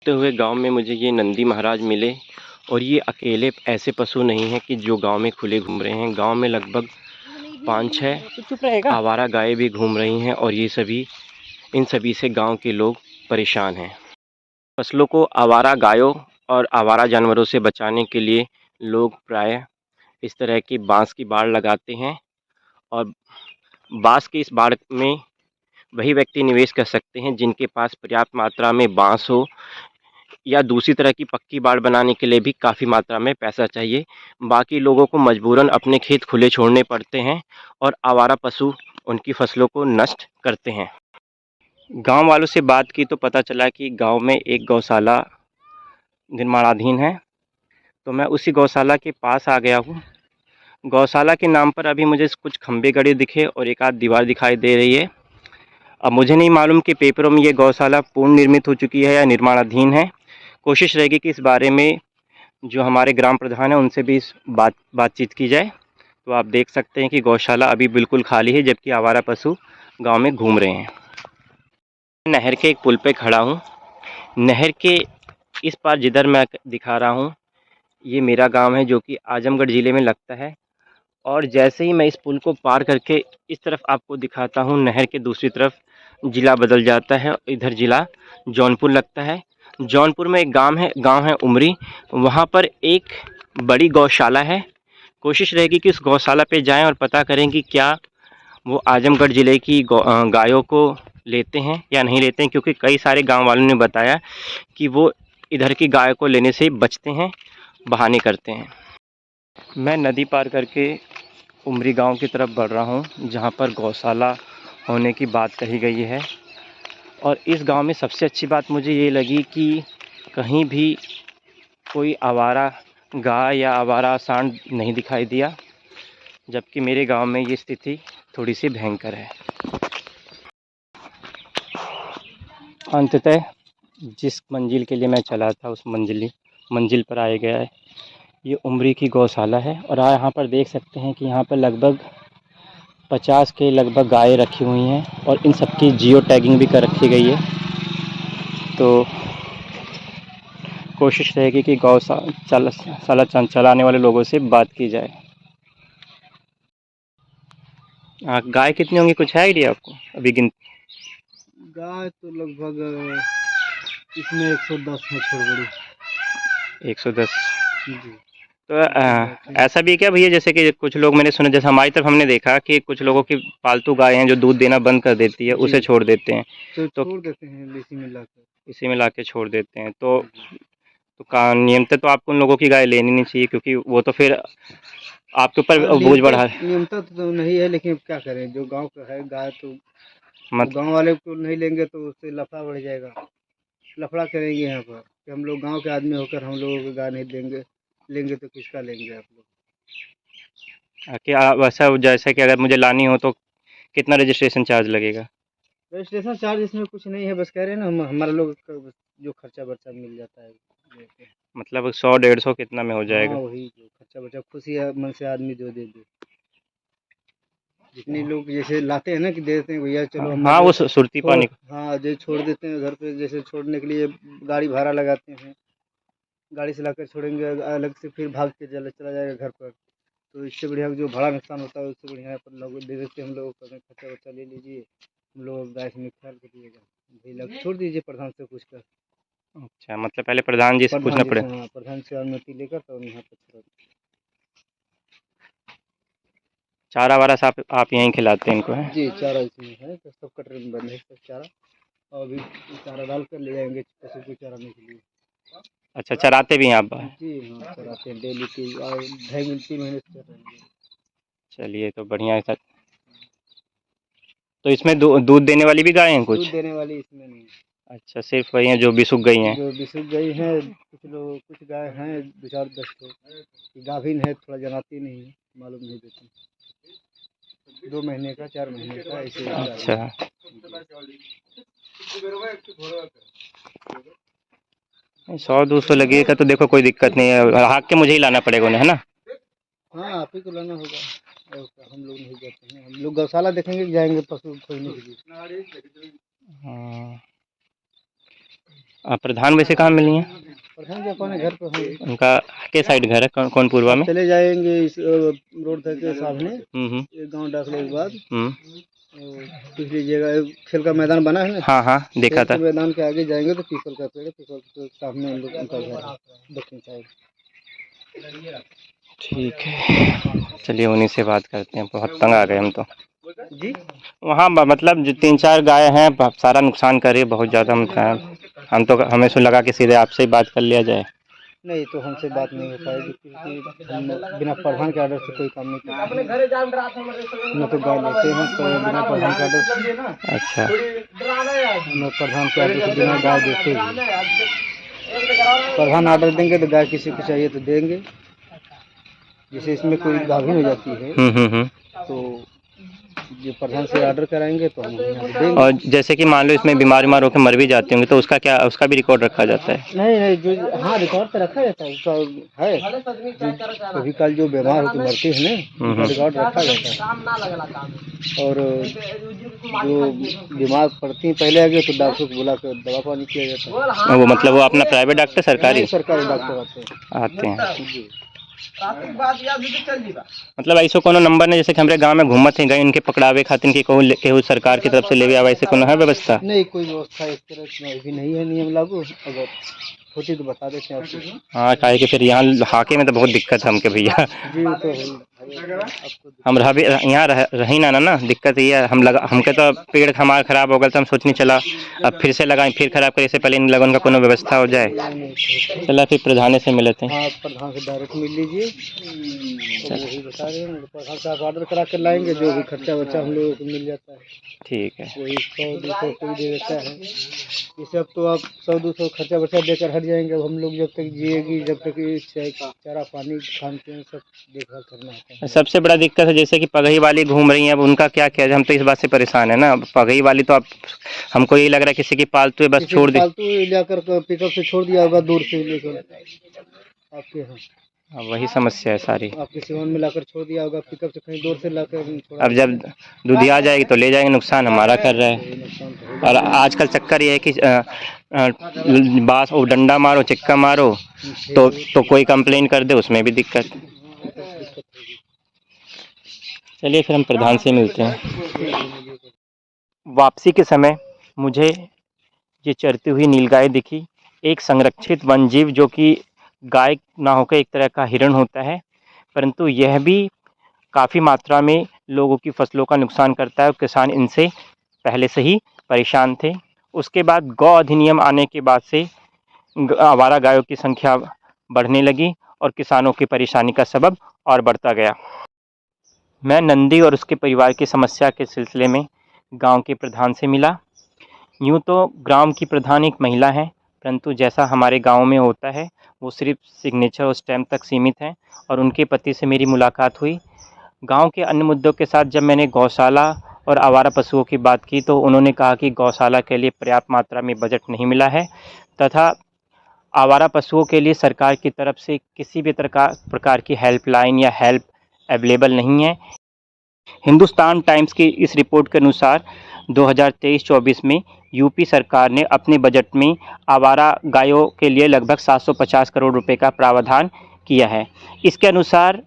ते हुए गांव में मुझे ये नंदी महाराज मिले और ये अकेले ऐसे पशु नहीं हैं कि जो गांव में खुले घूम रहे हैं। गांव में लगभग 5-6 आवारा गायें भी घूम रही हैं और इन सभी से गांव के लोग परेशान हैं। फसलों को आवारा गायों और आवारा जानवरों से बचाने के लिए लोग प्रायः इस तरह की बांस की बाड़ लगाते हैं और बांस की इस बाड़ में वही व्यक्ति निवेश कर सकते हैं जिनके पास पर्याप्त मात्रा में बांस हो, या दूसरी तरह की पक्की बाड़ बनाने के लिए भी काफ़ी मात्रा में पैसा चाहिए। बाकी लोगों को मजबूरन अपने खेत खुले छोड़ने पड़ते हैं और आवारा पशु उनकी फसलों को नष्ट करते हैं। गांव वालों से बात की तो पता चला कि गांव में एक गौशाला निर्माणाधीन है, तो मैं उसी गौशाला के पास आ गया हूँ। गौशाला के नाम पर अभी मुझे कुछ खंबे गड़े दिखे और एक आध दीवार दिखाई दे रही है। अब मुझे नहीं मालूम कि पेपरों में ये गौशाला पूर्ण निर्मित हो चुकी है या निर्माणाधीन है। कोशिश रहेगी कि इस बारे में जो हमारे ग्राम प्रधान हैं उनसे भी इस बातचीत की जाए। तो आप देख सकते हैं कि गौशाला अभी बिल्कुल खाली है, जबकि आवारा पशु गांव में घूम रहे हैं। नहर के एक पुल पे खड़ा हूँ। नहर के इस पार जिधर मैं दिखा रहा हूँ, ये मेरा गांव है जो कि आजमगढ़ ज़िले में लगता है। और जैसे ही मैं इस पुल को पार करके इस तरफ आपको दिखाता हूँ, नहर के दूसरी तरफ ज़िला बदल जाता है, इधर ज़िला जौनपुर लगता है। जौनपुर में एक गांव है उमरी, वहाँ पर एक बड़ी गौशाला है। कोशिश रहेगी कि उस गौशाला पे जाएं और पता करें कि क्या वो आजमगढ़ ज़िले की गायों को लेते हैं या नहीं लेते हैं, क्योंकि कई सारे गांव वालों ने बताया कि वो इधर की गाय को लेने से बचते हैं, बहाने करते हैं। मैं नदी पार करके उमरी गांव की तरफ बढ़ रहा हूं, जहां पर गौशाला होने की बात कही गई है। और इस गांव में सबसे अच्छी बात मुझे ये लगी कि कहीं भी कोई आवारा गाय या आवारा सांड नहीं दिखाई दिया, जबकि मेरे गांव में ये स्थिति थोड़ी सी भयंकर है। अंततः जिस मंजिल के लिए मैं चला था उस मंजिल पर आया गया है। ये उमरी की गौशाला है और यहाँ पर देख सकते हैं कि यहाँ पर लगभग 50 के लगभग गायें रखी हुई हैं और इन सब की जियो टैगिंग भी कर रखी गई है। तो कोशिश रहेगी कि गौशाला चलाने वाले लोगों से बात की जाए। गाय कितनी होंगी, कुछ है आइडिया आपको अभी गाय तो लगभग इसमें 110 है, छोड़ बड़ी 110 जी। तो ऐसा भी क्या भैया, जैसे कि कुछ लोग मैंने सुना, जैसे हमारी तरफ हमने देखा कि कुछ लोगों की पालतू गाय हैं जो दूध देना बंद कर देती है, उसे छोड़ देते हैं। तो तो छोड़ देते हैं इसी में लाके छोड़ देते हैं। तो का नियमतः तो आपको उन लोगों की गाय लेनी नहीं चाहिए, क्योंकि वो तो फिर आपके ऊपर बोझ बढ़ा है। नियमता तो नहीं है, लेकिन क्या करें, जो गांव का है गाय तो मत गांव वाले को नहीं लेंगे तो उससे लफड़ा बढ़ जाएगा। लफड़ा करेंगे यहाँ पर कि हम लोग गांव के आदमी होकर हम लोगों को गाय नहीं लेंगे तो किसका लेंगे आप लोग। क्या वैसा जैसे कि अगर मुझे लानी हो तो कितना रजिस्ट्रेशन चार्ज लगेगा? रजिस्ट्रेशन चार्ज इसमें कुछ नहीं है, बस कह रहे हैं ना, हमारा लोग जो खर्चा बर्चा मिल जाता है मतलब 100-150 कितना में हो हाँ जाएगा? वही जो खर्चा बर्चा खुशी मन से आदमी जो दे दे। जितने लोग जैसे लाते हैं ना कि देते हैं भैया चलो हाँ, हमारे वो सुरती छोड़, पानी। हाँ जो छोड़ देते हैं घर पे, जैसे छोड़ने के लिए गाड़ी भाड़ा लगाते हैं, गाड़ी से लाकर छोड़ेंगे अलग से, फिर भाग के चला जाएगा घर पर। तो इससे बढ़िया जो भाड़ा नुकसान होता है उससे बढ़िया अपन लोग दे देते हैं, हम लोग खर्चा वर्चा ले लीजिए, हम लोग गाय में ख्याल करिएगा, भैया छोड़ दीजिए प्रधान से पूछ कर। अच्छा, मतलब पहले प्रधान जी से प्रधान पूछना जी पड़े। से, हाँ प्रधान से अनुमति लेकर तो यहाँ पर छोड़। चारा वारा सब आप यहीं खिलाते हैं इनको, है? जी चारा इसमें है तो सब कटरे में बंद है सब चारा, और अभी चारा डाल कर ले जाएंगे पशु को चराने के लिए। अच्छा, चराते भी हैं आप? जी हाँ चराते हैं डेली की, 2.5 महीने से चर रहे हैं। चलिए, तो बढ़िया है सर। तो इसमें दूध देने वाली भी गाय हैं दूध कुछ? देने वाली इसमें नहीं है। अच्छा, सिर्फ वही हैं जो भी सूख गई हैं। जो बिसुख गई हैं, कुछ गाय हैं 2-4-10 ठो, गाभिन है, थोड़ा जनाती नहीं है, मालूम नहीं देती, 2 महीने का 4 महीने का ऐसे। अच्छा, 100-200 लगेगा तो देखो कोई दिक्कत नहीं है, हाँक के मुझे ही लाना पड़ेगा उन्हें, है ना? हाँ आप ही को लाना होगा, और क्या, हम लोग नहीं जाते हैं, हम लोग गौशाला देखेंगे कि जाएंगे पशु खोजने के लिए। हाँ। प्रधान वैसे कहाँ मिली हैं? प्रधान जी अपने घर पे होंगे। उनका के साइड घर है? कौन पूर्वा आप में? चले जाएंगे इस रोड तक के सामने हम्म। एक गांव डाकले के बाद हम्म। पूछ लीजिएगा, खेल का मैदान बना है ना, हाँ हाँ, देखा खेल था। के मैदान के आगे जाएंगे तो पीपल का पेड़ है, पीपल के पेड़ के सामने हम लोग उनका घर है, दक्षिण साइड। ठीक है, चलिए उन्हीं से बात करते हैं। बहुत तंग आ गए हम तो जी वहाँ मतलब जो 3-4 गाय हैं सारा नुकसान कर रही है बहुत ज़्यादा। हम तो हमें सो लगा कि सीधे आपसे ही बात कर लिया जाए। नहीं, तो हमसे बात नहीं हो पाएगी क्योंकि हम बिना प्रधान के ऑर्डर से कोई काम नहीं करते हैं। न तो गाय लेते हैं तो बिना प्रधान के ऑर्डर से। अच्छा, न प्रधान के ऑर्डर से बिना गाय देते हैं। प्रधान ऑर्डर देंगे तो गाय किसी को चाहिए तो देंगे। जैसे इसमें कोई गाभिन हो जाती है तो जो प्रधान से ऑर्डर कराएंगे तो हम यहाँ से देंगे। और जैसे कि मान लो इसमें बीमार होकर मर भी जाते होंगे तो उसका क्या, उसका भी रिकॉर्ड रखा जाता है? नहीं, जो हाँ रिकॉर्ड तो रखा जाता है, उसका है। कभी कल जो बीमार होकर मरते हैं ना, उनका रिकॉर्ड रखा जाता है। और जो बीमार पड़ती हैं पहले आगे तो डॉक्टर को बुला कर दवा पानी किया जाता है। वो मतलब वो अपना प्राइवेट डॉक्टर सरकारी सरकारी डॉक्टर आते हैं? जी। मतलब ऐसा कोनो नंबर नहीं जैसे कि हमारे गांव में घूमत है गए इनके पकड़ावे खातिर कि केहू सरकार की तरफ से लेवे आवे, ऐसे कोनो है व्यवस्था? नहीं, कोई व्यवस्था इस तरह की अभी नहीं है नियम लागू। अगर होती तो बता देते हैं आपको। हाँ, काहे कि फिर यहाँ हाके में तो बहुत दिक्कत है हमके भैया। जी वो तो है। हम रह भी यहाँ रही ना दिक्कत ये है। हम लगा हमके तो पेड़ हमारा खराब हो गया तो हम सोचने चला अब फिर से लगाएं, फिर खराब करे से पहले इन लगन का कोनो व्यवस्था हो जाए। चला फिर प्रधान से मिले थे। हाँ, प्रधान से डायरेक्ट मिल लीजिए तो वही बता रहे हैं। प्रधान से आप ऑर्डर करा कर लाएंगे, जो भी खर्चा वर्चा हम लोगों को मिल जाता है। ठीक है, वही 100-200 कोई दे देता है। जैसे अब तो आप 100-200 खर्चा वर्चा देकर हट जाएंगे। अब हम लोग जब तक जिएगी, जब तक चारा पानी खान पीन सब देखभाल करना होता है। सबसे बड़ा दिक्कत है जैसे कि पगही वाली घूम रही हैं, अब उनका क्या किया जाए? हम तो इस बात से परेशान है ना। पगही वाली तो अब हमको ये लग रहा है किसी की पालतू है, बस छोड़ दी। पालतू जाकर पिकअप से छोड़ दिया होगा दूर से लेकर आपके यहाँ। वही समस्या है सारी। आपके सिवान में लाकर छोड़ दिया होगा, पिकअप से कहीं दूर से लाकर। अब जब दूधिया जाएगी तो ले जाएंगे, नुकसान हमारा कर रहा है। और आजकल चक्कर ये है कि बांस और डंडा मारो चिक्का मारो तो कोई कंप्लेन कर दे, उसमें भी दिक्कत। चलिए फिर हम प्रधान से मिलते हैं। वापसी के समय मुझे ये चरती हुई नीलगाय दिखी, एक संरक्षित वन्यजीव जो कि गाय ना होकर एक तरह का हिरण होता है, परंतु यह भी काफ़ी मात्रा में लोगों की फसलों का नुकसान करता है और किसान इनसे पहले से ही परेशान थे। उसके बाद गौ अधिनियम आने के बाद से आवारा गायों की संख्या बढ़ने लगी और किसानों की परेशानी का सबब और बढ़ता गया। मैं नंदी और उसके परिवार की समस्या के सिलसिले में गांव के प्रधान से मिला। यूँ तो ग्राम की प्रधान एक महिला है, परंतु जैसा हमारे गांव में होता है वो सिर्फ सिग्नेचर और स्टैम्प तक सीमित है और उनके पति से मेरी मुलाकात हुई। गांव के अन्य मुद्दों के साथ जब मैंने गौशाला और आवारा पशुओं की बात की तो उन्होंने कहा कि गौशाला के लिए पर्याप्त मात्रा में बजट नहीं मिला है तथा आवारा पशुओं के लिए सरकार की तरफ से किसी भी प्रकार की हेल्पलाइन या हेल्प अवेलेबल नहीं है। हिंदुस्तान टाइम्स की इस रिपोर्ट के अनुसार 2023-24 में यूपी सरकार ने अपने बजट में आवारा गायों के लिए लगभग 750 करोड़ रुपए का प्रावधान किया है। इसके अनुसार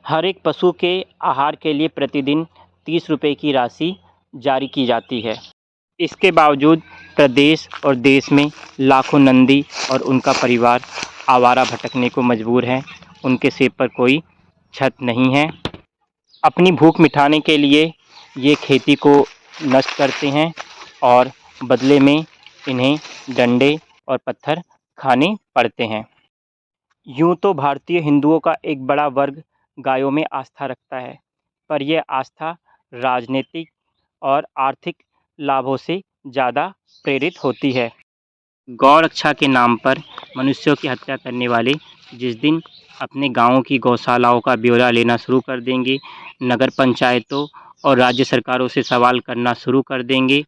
हर एक पशु के आहार के लिए प्रतिदिन 30 रुपये की राशि जारी की जाती है। इसके बावजूद प्रदेश और देश में लाखों नंदी और उनका परिवार आवारा भटकने को मजबूर हैं। उनके सिर पर कोई छत नहीं है। अपनी भूख मिटाने के लिए ये खेती को नष्ट करते हैं और बदले में इन्हें डंडे और पत्थर खाने पड़ते हैं। यूँ तो भारतीय हिंदुओं का एक बड़ा वर्ग गायों में आस्था रखता है, पर यह आस्था राजनीतिक और आर्थिक लाभों से ज़्यादा प्रेरित होती है। गौ रक्षा के नाम पर मनुष्यों की हत्या करने वाले जिस दिन अपने गांवों की गौशालाओं का ब्यौरा लेना शुरू कर देंगे, नगर पंचायतों और राज्य सरकारों से सवाल करना शुरू कर देंगे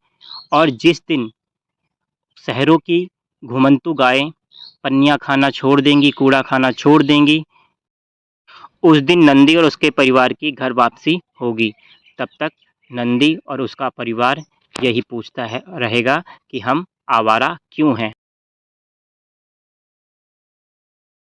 और जिस दिन शहरों की घुमंतू गायें पन्नियाँ खाना छोड़ देंगी, कूड़ा खाना छोड़ देंगी, उस दिन नंदी और उसके परिवार की घर वापसी होगी। तब तक नंदी और उसका परिवार यही पूछता रहेगा कि हम आवारा क्यों हैं।